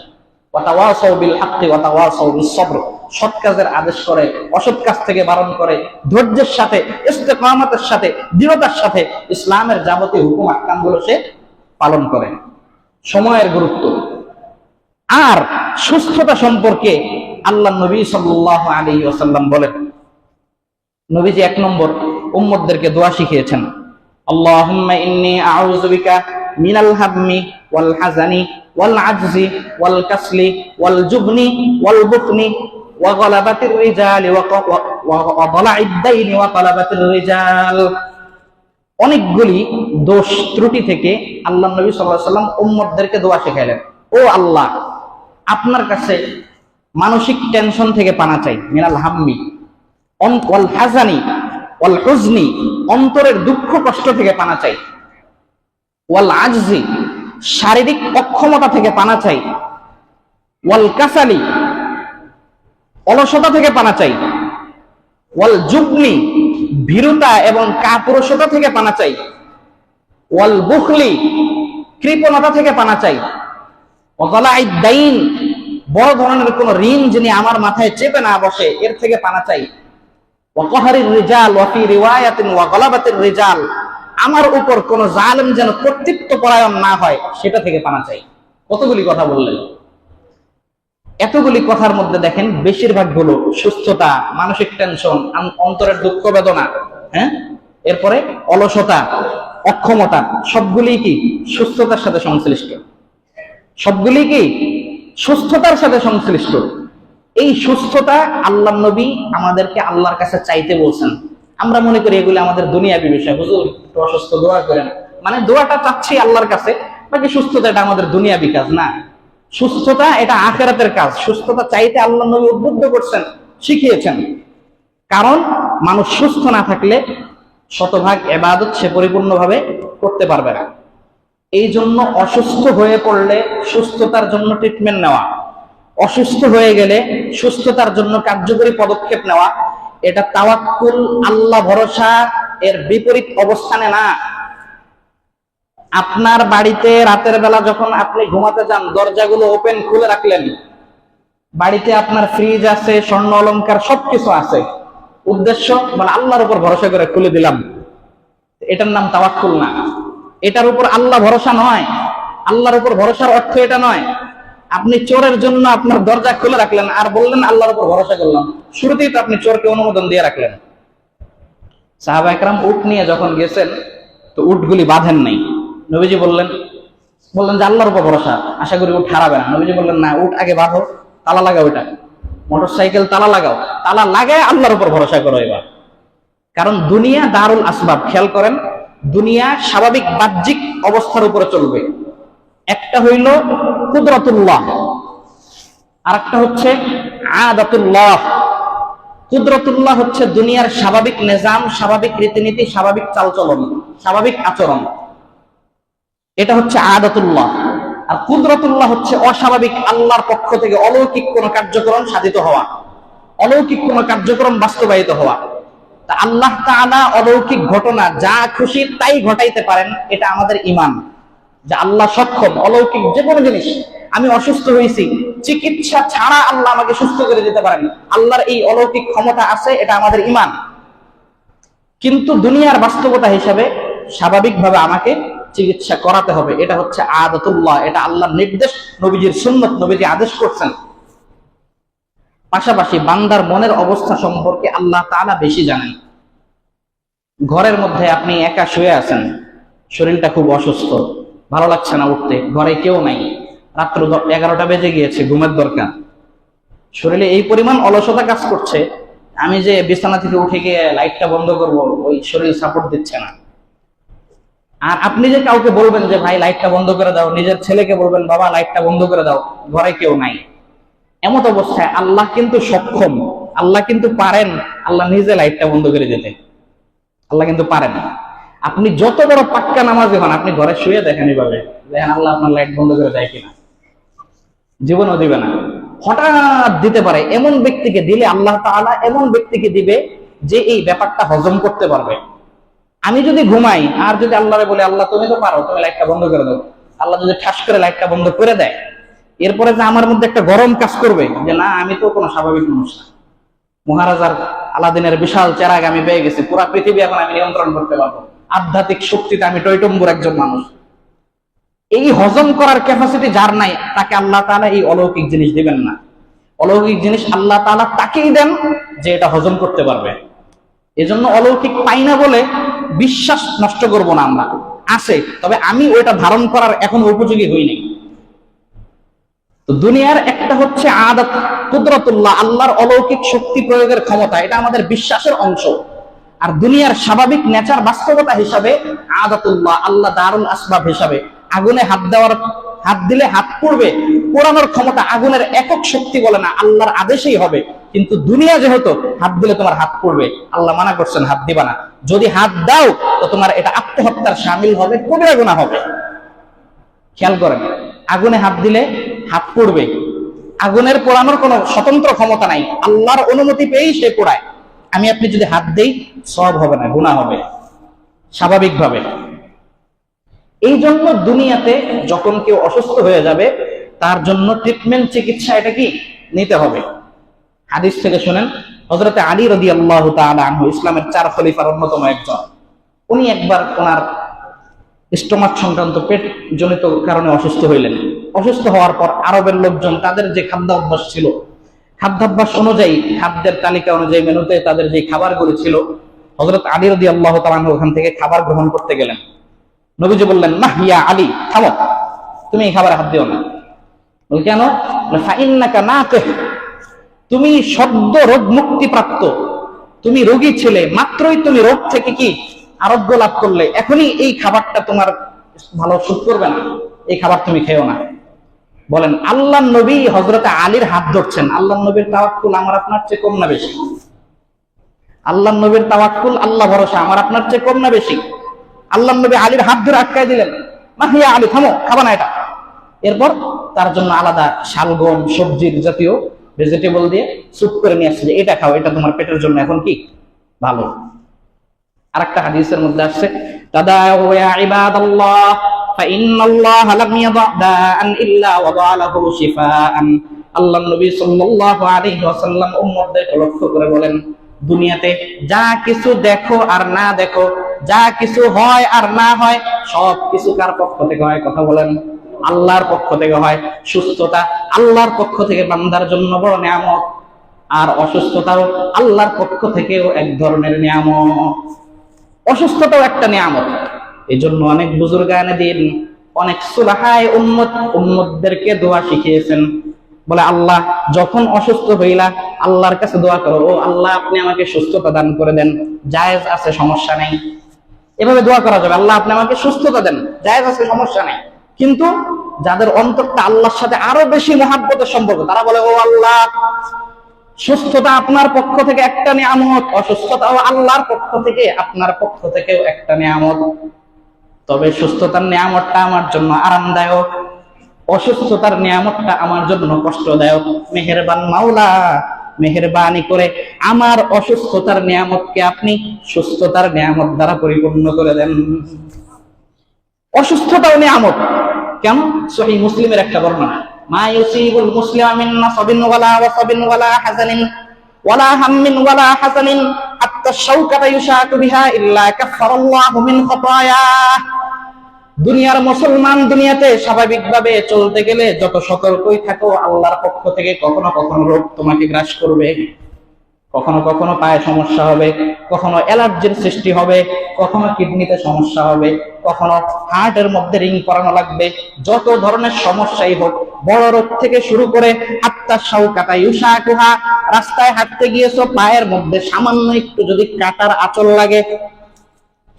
ওয়া তাওয়াসাউ বিল হাক্কি ওয়া তাওয়াসাউ বিস সাবর, সৎ কাজের আদেশ করে, অসৎ কাজ থেকে বারণ করে, ধৈর্যের সাথে, ইস্তেকামতের সাথে, দৃঢ়তার সাথে ইসলামের যাবতীয় হুকুম আহকামগুলো সে পালন করে। সময়ের গুরুত্ব আর সুস্থতা সম্পর্কে আল্লাহ নবী সাল্লাল্লাহু আলাইহি ওয়াসাল্লাম বলেন, নবীজি 1 নম্বর উম্মতদেরকে দোয়া শিখিয়েছেন, আল্লাহুম্মা ইন্নী আউযু বিকা মিনাল হাম্মি ওয়াল হাযানি ওয়াল আজজি ওয়াল কাসলি ওয়াল জুবনি ওয়াল বুখনি ওয়া গালাবাতির রিজালি ওয়া দালা'id দাইনি ওয়া তালাবাতির রিজাল। অনেকগুলি দোষ ত্রুটি থেকে আল্লাহ নবী সাল্লাল্লাহু আলাইহি ওয়াসাল্লাম উম্মতদেরকে দোয়া শিখাইলেন। ও আল্লাহ, আপনার কাছে মানসিক টেনশন থেকে পানা চাই, মিনাল হাম্মি ওয়াল হাযানি ওয়াল হুজনি, অন্তরের দুঃখ কষ্ট থেকে পানা চাই, ওয়াল আজজি, শারীরিক অক্ষমতা থেকে পানা চাই, ওয়াল কাসালি, অলসতা থেকে পানা চাই, ওয়াল জুবনি, ভীরুতা এবং কাপুরুষতা থেকে পানা চাই, ওয়াল বুখলি, কৃপণতা থেকে পানা চাই, ওয়া গালা'id দাইন, বড় ধরনের কোন ঋণ যিনি আমার মাথায় চেপে না বসে এর থেকে পানা চাই, ওয়া কাহরির রিজাল ওয়া ফি রিওয়ায়াতিন ওয়া গালাবাতির রিজাল, আমার উপর কোন জালেম যেন কর্তৃত্ব পরায়ণ না হয় সেটা থেকে পানা চাই। কতগুলি কথা বললেন। এতগুলি কথার মধ্যে দেখেন বেশিরভাগ হলো সুস্থতা, মানসিক টেনশন, অন্তরের দুঃখ বেদনা, হ্যাঁ, এরপরে অলসতা, অক্ষমতা, সবগুলি কি সুস্থতার সাথে সংশ্লিষ্ট, সবগুলি কি সুস্থতার সাথে সংশ্লিষ্ট। এই সুস্থতা আল্লাহ নবী আমাদেরকে আল্লাহর কাছে চাইতে বলছেন। আমরা মনে করি এগুলি আমাদের দুনিয়াবি বিষয়, হুজুর একটু অসুস্থ দোয়া করেন, মানে দোয়াটা চাচ্ছি আল্লাহর কাছে, বাকি সুস্থতা এটা আমাদের দুনিয়াবি কাজ না। সুস্থতা এটা আখিরাতের কাজ। সুস্থতা চাইতে আল্লাহ নবী উদ্বুদ্ধ করছেন, শিখিয়েছেন। কারণ মানুষ সুস্থ না থাকলে শতভাগ ইবাদত সে পরিপূর্ণভাবে করতে পারবে না। এই জন্য অসুস্থ হয়ে পড়লে সুস্থতার জন্য ট্রিটমেন্ট নেওয়া, অসুস্থ হয়ে গেলে সুস্থতার জন্য কার্যকরী পদক্ষেপ নেওয়া, এটা তাওয়াক্কুল, আল্লাহ ভরসা এর বিপরীত অবস্থানে না। আপনার বাড়িতে রাতের বেলা যখন আপনি ঘুমাতে যান, দরজাগুলো ওপেন খুলে রাখলেন, বাড়িতে আপনার ফ্রিজ আছে, স্বর্ণ অলংকার সবকিছু আছে, উদ্দেশ্য মানে আল্লাহর উপর ভরসা করে খুলে দিলাম, এটার নাম তাওয়াক্কুল না। এটার উপর আল্লাহ ভরসা নয়। আল্লাহর উপর ভরসার অর্থ এটা নয় আপনি চোরের জন্য আপনার দরজা খুলে রাখলেন আর বললেন আল্লাহর উপর ভরসা করলাম। শুরুতেই তো আপনি চোরকে অনুমোদন দিয়ে রাখলেন। সাহাবা একরাম উট নিয়ে যখন গেছেন তো উটগুলি বাঁধেন নাই। নবীজি বললেন যে আল্লাহর উপর ভরসা, আশা করি উট হারাবে না। নবীজি বললেন না, উট আগে বাঁধো, তালা লাগাও, ওটা মোটরসাইকেল তালা লাগাও, তালা লাগায় আল্লাহর উপর ভরসা করো এবার। কারণ দুনিয়া দারুল আসবাব, খেয়াল করেন, দুনিয়া স্বাভাবিক বাহ্যিক অবস্থার উপরে চলবে। একটা হইল কুদরতুল্লাহ, আর একটা হচ্ছে আদাতুল্লাহ। কুদরতুল্লাহ হচ্ছে দুনিয়ার স্বাভাবিক নিজাম, স্বাভাবিক রীতিনীতি, স্বাভাবিক চালচলন, স্বাভাবিক আচরণ, এটা হচ্ছে আদাতুল্লাহ। আর কুদরতুল্লাহ হচ্ছে অস্বাভাবিক, আল্লাহর পক্ষ থেকে অলৌকিক কোন কার্যক্রম সাধিত হওয়া, অলৌকিক কোন কার্যক্রম বাস্তবায়িত হওয়া। তা আল্লাহ তাআলা অলৌকিক ঘটনা যা খুশি তাই ঘটাইতে পারেন, এটা আমাদের ঈমান যে আল্লাহ সক্ষম অলৌকিক যে কোনো জিনিস। আমি অসুস্থ হয়েছি, চিকিৎসা ছাড়া আল্লাহ আমাকে সুস্থ করে দিতে পারেন, আল্লাহর এই অলৌকিক ক্ষমতা আছে, এটা আমাদের ঈমান। কিন্তু দুনিয়ার বাস্তবতা হিসাবে স্বাভাবিকভাবে আমাকে চিকিৎসা করাতে হবে, এটা হচ্ছে আদাতুল্লাহ, এটা আল্লাহর নির্দেশ, নবীজির সুন্নত, নবীজি আদেশ করছেন। পাশাপাশি বান্দার মনের অবস্থা সম্পর্কে আল্লাহ তাআলা বেশি জানেন। ঘরের মধ্যে আপনি একা শুয়ে আছেন, শরীরটা খুব অসুস্থ, ভালো লাগছে না উঠতে, ঘরে কেউ নাই, রাত্র 11টা বেজে গিয়েছে, ঘুমের দরকার, শরীরে এই পরিমাণ অলসতা কাজ করছে, আমি যে বিছানা থেকে উঠে গিয়ে লাইটটা বন্ধ করব, ওই শরীর সাপোর্ট দিচ্ছে না। আর আপনি যে কাউকে বলবেন যে ভাই লাইটটা বন্ধ করে দাও, নিজের ছেলেকে বলবেন বাবা লাইটটা বন্ধ করে দাও, ঘরে কেউ নাই, এমত অবস্থায় আল্লাহ কিন্তু সক্ষম, আল্লাহ কিন্তু পারেন, আল্লাহ নিজে লাইটটা বন্ধ করে দিতে, আল্লাহ কিন্তু পারেন। আপনি যত বড় পাক্কা নামাজি হন, আপনি ঘরে শুয়ে দেখেন, এইভাবে দেখেন আল্লাহ আপনার লাইট বন্ধ করে দেয় কিনা, জীবনও দিবে না। হঠাৎ দিতে পারে, এমন ব্যক্তিকে দিলে আল্লাহ তাআলা এমন ব্যক্তিকে দিবে যে এই ব্যাপারটা হজম করতে পারবে। আমি যদি ঘুমাই আর যদি আল্লাহরে বলি আল্লাহ তুমি তো পারো, তুমি লাইটটা বন্ধ করে দাও, আল্লাহ যদি ঠাস করে লাইটটা বন্ধ করে দেয়, এরপরে যে আমার মধ্যে একটা গরম কাজ করবে যে না, আমি তো কোনো স্বাভাবিক মানুষ না, মহারাজার আলাদিনের বিশাল চেরাগ আমি পেয়ে গেছি, পুরা পৃথিবী এখন আমি নিয়ন্ত্রণ করতে পারবো, আধ্যাত্মিক শক্তিতে আমি টইটম্বুর একজন মানুষ, এই হজম করার ক্যাপাসিটি যার নাই, তাকে আল্লাহ তাআলা এই অলৌকিক জিনিস দিবেন না। অলৌকিক জিনিস আল্লাহ তাআলা তাকেই দেন যে এটা হজম করতে পারবে। এজন্য অলৌকিক পাই না বলে বিশ্বাস নষ্ট করব না। আমরা আছে, তবে আমি ওইটা ধারণ করার এখন উপযোগী হইনি। তো দুনিয়ার একটা হচ্ছে আদাত কুদরতুল্লাহ, আল্লাহর অলৌকিক শক্তি প্রয়োগের ক্ষমতা, এটা আমাদের বিশ্বাসের অংশ। আর দুনিয়ার স্বাভাবিক নেচার বাস্তবতা হিসাবে আদাতুল্লাহ, আল্লাহ দারুল আসবাব হিসাবে আগুনে হাত দিলে হাত পড়বে, পোড়ানোর ক্ষমতা আগুনের একক শক্তি বলে না, আল্লাহর আদেশেই হবে। কিন্তু দুনিয়া যেহেতু হাত দিলে তোমার হাত পড়বে, আল্লাহ মানা করছেন হাত দিবা না। যদি হাত দাও তো তোমার এটা আত্মহত্যার শামিল হবে, কবিরা গুনাহ হবে। খেয়াল করেন, আগুনে হাত দিলে হাত পড়বে, আগুনের পোড়ানোর কোনো স্বতন্ত্র ক্ষমতা নাই, আল্লাহর অনুমতি পেয়েই সে পোড়ায়। আমি আপনি যদি হাত দেই সওয়াব হবে না, গুনাহ হবে স্বাভাবিকভাবে। এই জন্য দুনিয়াতে যখন কেউ অসুস্থ হয়ে যাবে তার জন্য ট্রিটমেন্ট, চিকিৎসা এটা কি নিতে হবে। হাদিস থেকে শুনেন, হযরতে আলী রাদিয়াল্লাহু তাআলা আনহু, ইসলামের 4 খলিফার অন্যতম একজন, উনি একবার ওনার স্টোমাক সংক্রান্ত পেট জনিত কারণে অসুস্থ হইলেন। অসুস্থ হওয়ার পর আরবের লোকজন তাদের যে খাদ্যাভ্যাস ছিল, খাদ্যাভ্যাস অনুযায়ী, খাদ্যের তালিকা অনুযায়ী মেনুতে তাদের যে খাবারগুলো ছিল, হযরত আলী রাদিয়াল্লাহু তাআলা আনহু ওখান থেকে খাবার গ্রহণ করতে গেলেন। নবীজি বললেন, না ইয়া আলী, থামো, তুমি এই খাবারে হাত দিও না। কেন? ফাইন্নাকা নাকিহ, তুমি সদ্য রোগ মুক্তি প্রাপ্ত, তুমি রোগী ছিলে, মাত্রই তুমি রোগ থেকে কি আরোগ্য লাভ করলে, এখনই এই খাবারটা তোমার ভালো সুট করবে না, এই খাবার তুমি খেও না। বলেন, আল্লাহ নবী হযরতে আলীর হাত ধরছেন। আল্লাহ নবীর তাওয়াক্কুল আমার আপনার চেয়ে কম না বেশি? আল্লাহ নবীর তাওয়াক্কুল, আল্লাহ ভরসা আমার আপনার চেয়ে কম না বেশি? আল্লাহ নবী আলীর হাত ধরে আটকায় দিলেন, না হিয়া আলী, থামো, খাবা না এটা। এরপর তার জন্য আলাদা শালগম, সবজির জাতীয় ভেজিটেবল দিয়ে স্যুপ করে নিয়ে আসছে, এটা খাও, এটা তোমার পেটের জন্য এখন কি ভালো। আরেকটা হাদিসের মধ্যে আসছে, তাদাউ ইয়া ইবাদাল্লাহ ফাইন্নাল্লাহা লাম ইয়াদা দাআন ইল্লা ওয়াদা লাহু শিফাআন। আল্লাহর নবী সাল্লাল্লাহু আলাইহি ওয়াসাল্লাম উম্মতদেরকে লক্ষ্য করে বলেন, দুনিয়াতে যা কিছু দেখো আর না দেখো, যা কিছু হয় আর না হয়, সব কিছু কার পক্ষ থেকে হয়? কথা বলেন, আল্লাহর পক্ষ থেকে হয়। সুস্থতা আল্লাহর পক্ষ থেকে বান্দার জন্য বড় নিয়ামত, আর অসুস্থতাও আল্লাহর পক্ষ থেকেও এক ধরনের নিয়ামত। অসুস্থতাও একটা নিয়ামত। এই জন্য অনেক বুজুর্গানে দিন, অনেক সুলাহায়ে উম্মতদেরকে দোয়া শিখিয়েছেন। বলে, আল্লাহ যখন অসুস্থ হইলা আল্লাহর কাছে দোয়া করো, ও আল্লাহ আপনি আমাকে সুস্থতা দান করে দেন, জায়েজ আছে, সমস্যা নেই। এভাবে দোয়া করা যাবে, আল্লাহ আপনি আমাকে সুস্থতা দেন, জায়েজ আছে, সমস্যা নেই। কিন্তু যাদের অন্তরটা আল্লাহর সাথে আরো বেশি মহাব্বতের সম্পর্ক, তারা বলে, ও আল্লাহ, সুস্থতা আপনার পক্ষ থেকে একটা নিয়ামত, অসুস্থতাও আল্লাহর পক্ষ থেকে, আপনার পক্ষ থেকেও একটা নিয়ামত। তবে সুস্থতার নিয়ামতটা আমার জন্য আরামদায়ক, অসুস্থতার নিয়ামতটা আমার জন্য কষ্টদায়ক। মেহেরবান মাওলা, মেহেরবানি করে আমার অসুস্থতার নিয়ামতকে আপনি সুস্থতার নিয়ামত দ্বারা পরিপূর্ণ করে দেন। অসুস্থতাও নিয়ামত। কেন? সহিহ মুসলিমের একটা বর্ণনা, মা ইউসিবুল মুসলিমা মিন নাসাবিন ওয়ালা ওয়াসাবিন ওয়ালা হাযানিন ওয়ালা হাম্মিন ওয়ালা হাযানিন হাত্তা শাওকাতা ইউশাকু বিহা ইল্লা কাফফারাল্লাহু মিন খাতায়া। দুনিয়ার মুসলমান দুনিয়াতে স্বাভাবিকভাবে চলতে গেলে যত সতর্কই থাকো, আল্লাহর পক্ষ থেকে কখনো কখনো রোগ তোমাকে গ্রাস করবে, কখনো কখনো পায়ে সমস্যা হবে, কখনো অ্যালার্জির সৃষ্টি হবে, কখনো কিডনিতে সমস্যা হবে, কখনো হার্টের মধ্যে রিং করানো লাগবে। যত ধরনের সমস্যাই হোক, বড় রোগ থেকে শুরু করে হাত্তা শাওকাতা ইউশাকুহা, রাস্তায় হাঁটতে গিয়েছো, পায়ের মধ্যে সামান্য একটু যদি কাটার আঁচল লাগে,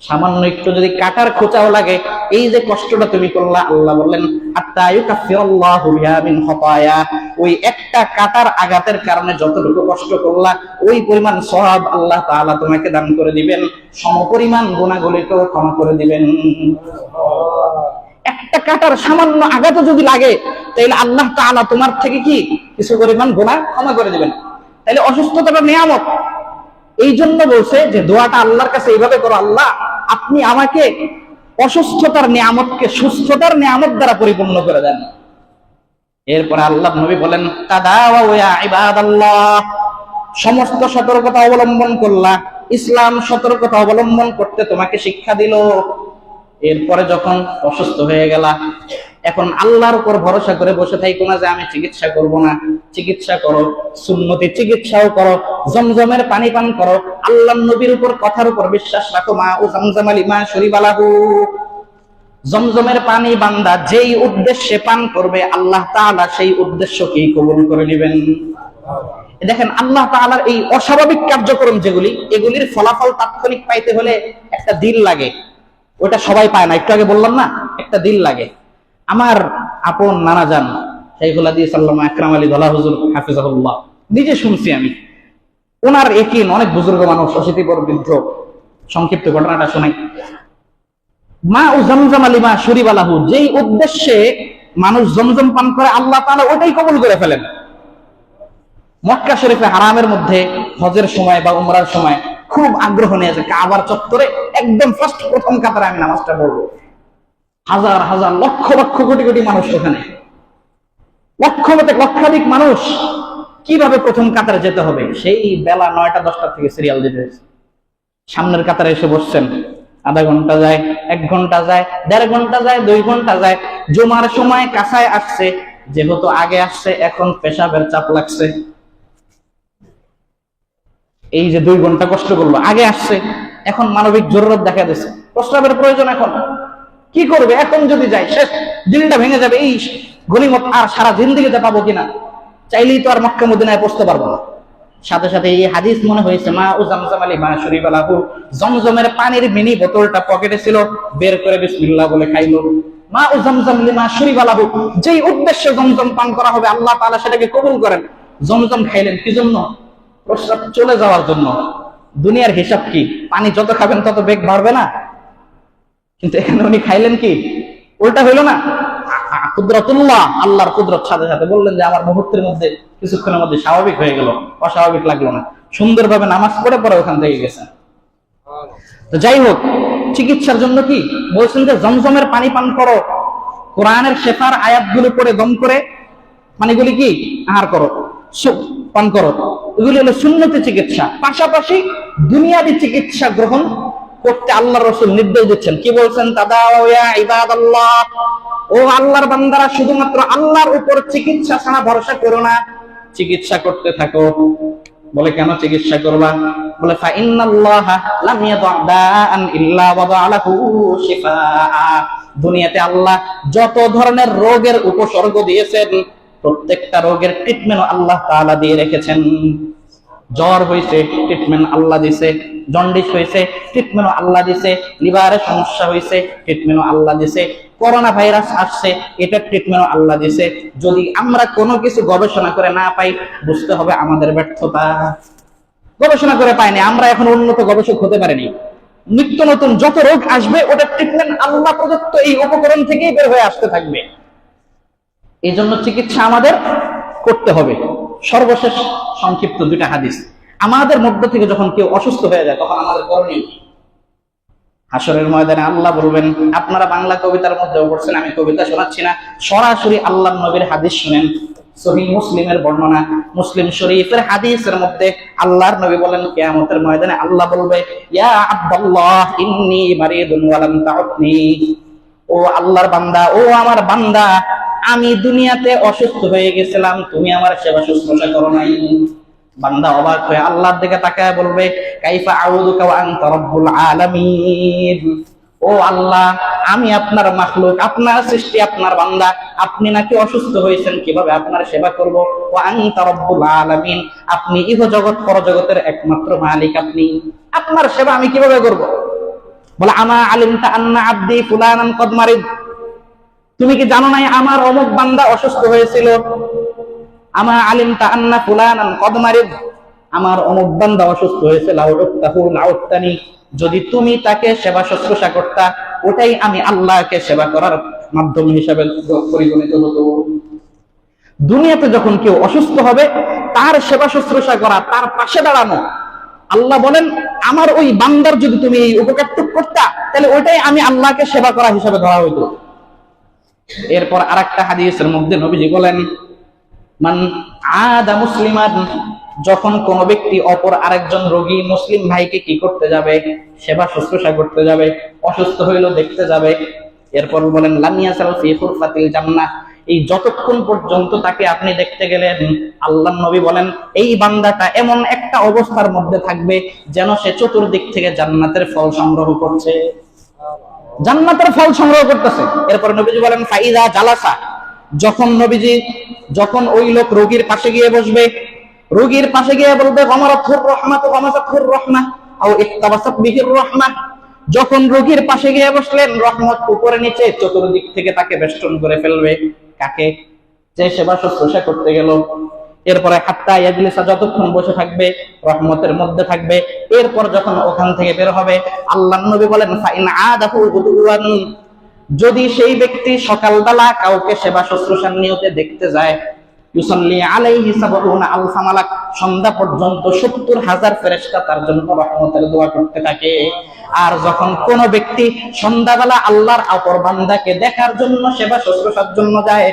সামান্য একটু যদি কাটার খোঁচাও লাগে, এই যে কষ্টটা তুমি করলা, আল্লাহ বললেন হাত্তা ইউকাফিরাল্লাহু বিহা মিন খাতায়া, ওই একটা কাটার আঘাতের কারণে যতটুকু কষ্ট করলা ওই পরিমাণ সওয়াব আল্লাহ তাআলা তোমাকে দান করে দিবেন, সমপরিমাণ গুনাহগুলিকেও ক্ষমা করে দিবেন। একটা কাটার সামান্য আঘাতও যদি লাগে তাহলে আল্লাহ তাআলা তোমার থেকে কি কিছু পরিমাণ গুনাহ ক্ষমা করে দিবেন। তাহলে অসুস্থতাটা নিয়ামত। এই জন্য বলছে যে দোয়াটা আল্লাহর কাছে এইভাবে করো, আল্লাহ আপনি আমাকে অসুস্থতার নিয়ামতকে সুস্থতার নিয়ামত দ্বারা পরিপূর্ণ করে দেন। এরপরে আল্লাহ নবী বলেন, তাদাওয়া ইয়া ইবাদাল্লাহ, সমস্ত সতর্কতা অবলম্বন করলা, ইসলাম সতর্কতা অবলম্বন করতে তোমাকে শিক্ষা দিল। এরপরে যখন অসুস্থ হয়ে গেলা, এখন আল্লাহর উপর ভরসা করে বসে থাকো না যে আমি চিকিৎসা করব না। চিকিৎসা করো, সুন্নতি চিকিৎসাও করো, জমজমের পানি পান করো, আল্লাহর নবীর উপর কথার উপর বিশ্বাস রাখো। মা ও জমজম লিমা শরিবালাহু, জমজমের পানি বান্দা যেই উদ্দেশ্যে পান করবে আল্লাহ তাআলা সেই উদ্দেশ্যকেই কবুল করে নেবেন। দেখেন আল্লাহ তাআলার এই অস্বাভাবিক কার্যক্রম যেগুলি, এগুলির ফলাফল তাৎক্ষণিক পাইতে হলে একটা দিল লাগে। ওটা সবাই পায় না, একটু আগে বললাম না, একটা দিল লাগে। আমার আপন নানা জান শাইখুল হাদিস আল্লামা আকরাম আলী ধলা হুজুর হাফিজাহুল্লাহ, নিজে শুনছি আমি, ওনার একিন, অনেক বুজুর্গ মানুষ, অশীতিপর বৃদ্ধ, সংক্ষিপ্ত ঘটনাটা শোনাই। মা ও জমজম লিমা শরিবালাহু, যেই উদ্দেশ্যে মানুষ জমজম পান করে আল্লাহ তাআলা ওটাই কবুল করে ফেলেন। মক্কা শরীফে হারামের মধ্যে হজের সময় বা উমরার সময় খুব আগ্রহ নিয়ে আছে, কাবার চত্বরে একদম ফার্স্ট প্রথম কাতারে আমি নামাজটা পড়বো। হাজার হাজার লক্ষ লক্ষ কোটি কোটি মানুষ ওখানে, লক্ষাধিক মানুষ। কিভাবে প্রথম কাতারে যেতে হবে, সেই বেলা 9টা 10টা থেকে সিরিয়াল দিতে হয়েছে। সামনের কাতারে এসে বসছেন, আধা ঘন্টা যায়, 1 ঘন্টা যায়, 1.5 ঘন্টা যায়, 2 ঘন্টা যায়। জুমার সময় কাছায় আসছে, যেহেতু আগে আসছে এখন পেশাবের চাপ লাগছে। এই যে 2 ঘন্টা কষ্ট করলো, আগে আসছে, এখন মানবিক জরুরত দেখা দিচ্ছে, প্রস্রাবের প্রয়োজন। এখন কি করবে? এখন যদি যাই শেষ, দিনটা ভেঙে যাবে। এই গনিমত আর সারা জিন্দেগিতে পাবো কিনা, চাইলেই তো আর মক্কা মদিনায় পৌঁছতে পারবো না। সাথে সাথে এই হাদিস মনে হয়েছে, মা ও জমজম লিমা শরিবালাহু, জমজমের পানির মিনি বোতলটা পকেটে ছিল, বের করে বিসমিল্লাহ বলে খাইলো। মা ও জমজম লিমা শরিবালাহু, যেই উদ্দেশ্যে জমজম পান করা হবে আল্লাহ তাআলা সেটাকে কবুল করেন। জমজম খাইলেন কি জন্য? প্রস্রাব চলে যাওয়ার জন্য। দুনিয়ার হিসাব কি, পানি যত খাবেন তত বেগ বাড়বে না? কিন্তু এখানে উনি খাইলেন কি, উল্টা হইল না? কুদরতুল্লাহ, আল্লাহর কুদরত, সাথে সাথে বললেন যে আমার মুহূর্তের মধ্যে, কিছুক্ষণের মধ্যে স্বাভাবিক হয়ে গেল, অস্বাভাবিক লাগলো না। সুন্দরভাবে নামাজ পড়ে পরে ওখান থেকে গেছেন। তো যাই হোক, চিকিৎসার জন্য কি বলছেন যে জমজমের পানি পান করো, কোরআনের শেফার আয়াতগুলো পড়ে দম করে পানিগুলি কি আহার করো, পান করো। এগুলি হলো সুন্নতি চিকিৎসা। পাশাপাশি দুনিয়াবি চিকিৎসা গ্রহণ করতে আল্লাহ রাসূল নির্দেশ দিচ্ছেন। কি বলছেন? তাদাওয়া ইয়া ইবাদাল্লাহ, ও আল্লাহর বান্দারা, শুধুমাত্র আল্লাহর উপর চিকিৎসা ছাড়া ভরসা করো না, চিকিৎসা করতে থাকো। বলে কেন চিকিৎসা করবা? বলে ফা ইন্নাল্লাহা লাম ইয়াদা দাআন ইল্লা ওয়াদা লাহু শিফাআ, দুনিয়াতে আল্লাহ যত ধরনের রোগের উপসর্গ দিয়েছেন প্রত্যেকটা রোগের ট্রিটমেন্ট আল্লাহ তাআলা দিয়ে রেখেছেন। জ্বর হয়েছে, ট্রিটমেন্ট আল্লাহ দিছে। জন্ডিস হয়েছে, ট্রিটমেন্ট আল্লাহ দিছে। লিভারের সমস্যা হয়েছে, ট্রিটমেন্ট আল্লাহ দিছে। করোনা ভাইরাস আসছে, এটা ট্রিটমেন্ট আল্লাহ দিছে। যদি আমরা কোনো কিছু গবেষণা করে না পাই, বুঝতে হবে আমাদের ব্যর্থতা। গবেষণা করে পাইনি, আমরা এখন উন্নত গবেষক হতে পারিনি। নিত্য নতুন যত রোগ আসবে ওটা ট্রিটমেন্ট আল্লাহ প্রদত্ত এই উপকরণ থেকেই বের হয়ে আসতে থাকবে। এই জন্য চিকিৎসা আমাদের করতে হবে। সর্বশেষ সংক্ষিপ্ত 2টা হাদিস। আমাদের মধ্য থেকে যখন কেউ অসুস্থ হয়ে যায় তখন আমাদের করণীয় কি? হাসরের ময়দানে আল্লাহ বলবেন, আপনারা বাংলা কবিতার মধ্যে পড়ছেন, আমি কবিতা শোনাচ্ছি না, সরাসরি আল্লাহর নবীর হাদিস শুনেন। সহিহ মুসলিমের বর্ণনা, মুসলিম শরীফের হাদিসের মধ্যে আল্লাহর নবী বলেন, কিয়ামতের ময়দানে আল্লাহ বলবে, ইয়া আব্দুল্লাহ ইন্নী মারিদুন ওয়া লাম তাউতনি, ও আল্লাহর বান্দা, ও আমার বান্দা, আমি দুনিয়াতে অসুস্থ হয়ে গেছিলাম, তুমি আমার সেবা শুশ্রূষা করো নাই। বান্দা অবাক হয়ে আল্লাহর দিকে তাকায় বলবে, কাইফা আউযুকা ওয়া আনতা রাব্বুল আলামিন, ও আল্লাহ, আমি আপনার মাখলুক, আপনার সৃষ্টি, আপনার বান্দা, আপনি নাকি অসুস্থ হয়েছেন, কিভাবে আপনার সেবা করব? ওয়া আনতা রাব্বুল আলামিন, আপনি ইহ জগৎ পরজগতের একমাত্র মালিক, আপনি, আপনার সেবা আমি কিভাবে করব? বলে, আমা আলিমতা আন্না আব্দি ফুলানান কদ মারিদ, তুমি কি জানো নাই আমার অমুক বান্দা অসুস্থ হয়েছিল? আমা আলিমতা আন্না ফুলানান কদ মারিদ, আমার অমুক বান্দা অসুস্থ হয়েছে, লাউতাহু লাউতানি, যদি তুমি তাকে সেবা শুশ্রূষা করতা, ওটাই আমি আল্লাহকে সেবা করার মাধ্যম হিসাবে পরিগণিত হতো। দুনিয়াতে যখন কেউ অসুস্থ হবে তার সেবা শুশ্রূষা করা, তার পাশে দাঁড়ানো, আল্লাহ বলেন আমার ওই বান্দার যদি তুমি এই উপকারটুকু করতা, তাহলে ওইটাই আমি আল্লাহকে সেবা করা হিসাবে ধরা হইতো। এরপর আরেকটা হাদিসের মধ্যে নবীজি বলেন, মান আদা মুসলিমান, যখন কোন ব্যক্তি অপর আরেকজন রোগী মুসলিম ভাইকে কি করতে যাবে, সেবা শুশ্রূষা করতে যাবে, অসুস্থ হইলো দেখতে যাবে, এরপর বলেন লাম ইয়াসাল ফি ফুরফাতিল জান্নাহ, এই যতক্ষণ পর্যন্ত তাকে আপনি দেখতে গেলেন, আল্লাহর নবী বলেন এই বান্দাটা এমন একটা অবস্থার মধ্যে থাকবে যেন সে চতুর্দিক থেকে জান্নাতের ফল সংগ্রহ করছে, জান্নাতের ফল সংগ্রহ করতেছে। এরপর নবীজি বলেন ফাইদা জালাসা, যখন ওই লোক রোগীর পাশে গিয়ে বসবে, রোগীর পাশে গিয়ে বলবে গামারাতুর রাহমাতু গামাসাতুর রাহমাহ আও ইত্তাবাসাত বিহির রাহমাহ, যখন রোগীর পাশে গিয়ে বসলেন রহমত উপরে নিচে চতুর্দিক থেকে তাকে বেষ্টন করে ফেলবে, কাকে, যে সেবা শুশ্রূষা করতে গেল। এরপরে হাত্তা ইয়াজলিসা, যতক্ষণ বসে থাকবে রহমতের মধ্যে থাকবে। এরপর যখন ওখান থেকে বের হবে, আল্লাহর নবী বলেন ফাইন আদাহু গুদুওয়ান, যদি সেই ব্যক্তি সকালবেলা কাউকে সেবা শুশ্রূষার নিয়তে দেখতে যায়, ইউসাল্লি আলাইহি সাবউনা আলফা মালাক, সন্ধ্যা পর্যন্ত ৭০,০০০ ফেরেশতা তার জন্য রহমতের দোয়া করতে থাকে। আর যখন কোন ব্যক্তি সন্ধ্যাবেলা আল্লাহর অপর বান্দাকে দেখার জন্য সেবা শুশ্রূষার জন্য যায়,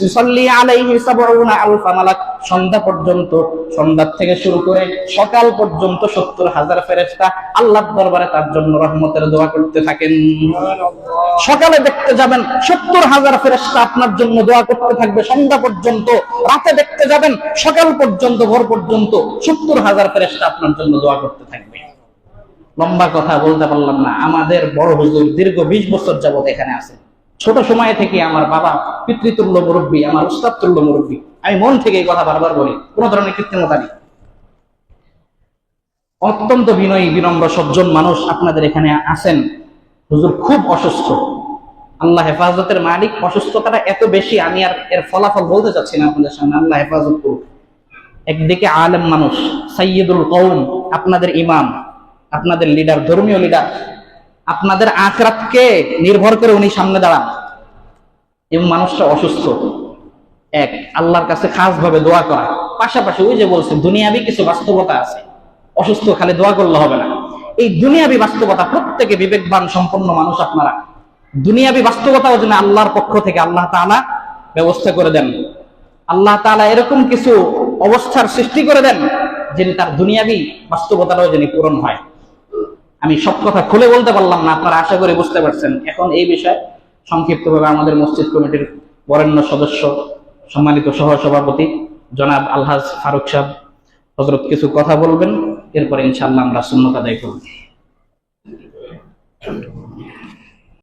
ইউসাল্লি আলাইহি সাবউনা আলফা মালাক, সন্ধ্যা পর্যন্ত, সন্ধ্যা থেকে শুরু করে সকাল পর্যন্ত ৭০,০০০ ফেরেশতা আল্লাহর দরবারে তার জন্য রহমতের দোয়া করতে থাকেন। সকালে দেখতে যাবেন ৭০,০০০ ফেরেশতা আপনার জন্য দোয়া করতে থাকবে সন্ধ্যা পর্যন্ত, রাতে দেখতে যাবেন সকাল পর্যন্ত, ভোর পর্যন্ত ৭০,০০০ ফেরেশতা আপনার জন্য দোয়া করতে থাকবে। লম্বা কথা বলতে পারলাম না। আমাদের বড় হুজুর দীর্ঘ ২০ বছর যাবত এখানে আছে। ছোট সময় থেকে আমার বাবা পিতৃতুল্য মুরব্বী, আমার উস্তাদ তুল্য মুরব্বী। আমি মন থেকে এই কথা বারবার বলি, কোন ধরনের কৃত্রিমতা নেই। অত্যন্ত বিনয়ী বিনম্র সজ্জন মানুষ আপনাদের এখানে আছেন। হুজুর খুব অসুস্থ, আল্লাহ হেফাজতের মালিক। অসুস্থতাটা এত বেশি, আমি আর এর ফলাফল বলতে চাচ্ছি না আপনাদের সামনে, আল্লাহ হেফাজত করুক। একদিকে আলেম মানুষ, সাইয়্যিদুল কওম, আপনাদের ইমাম, আপনাদের লিডার, ধর্মীয় লিডার, আপনাদের আখিরাতকে নির্ভর করে উনি সামনে দাঁড়ান। এবং মানুষটা অসুস্থ, এক আল্লাহর কাছে খাস ভাবে দোয়া করা, পাশাপাশি ওই যে বলছে দুনিয়াবি কিছু বাস্তবতা আছে। অসুস্থ খালি দোয়া করলে হবে না, এই দুনিয়াবি বাস্তবতা, প্রত্যেকে বিবেকবান সম্পন্ন মানুষ আপনারা, দুনিয়াবি বাস্তবতাও যেন আল্লাহর পক্ষ থেকে আল্লাহ তাআলা ব্যবস্থা করে দেন। আল্লাহ তাআলা এরকম কিছু অবস্থার সৃষ্টি করে দেন যিনি তার দুনিয়াবি বাস্তবতাটাও যিনি পূরণ হয়। আমি সব কথা খুলে বলতে পারলাম না, আপনারা আশা করি বুঝতে পারছেন। এখন এই বিষয়ে সংক্ষিপ্তভাবে আমাদের মসজিদ কমিটির বরেণ্য সদস্য, সম্মানিত সহ সভাপতি জনাব আলহাজ ফারুক সাহেব হযরত কিছু কথা বলবেন, এরপরে ইনশাআল্লাহ আমরা সুন্নত আদায় করব।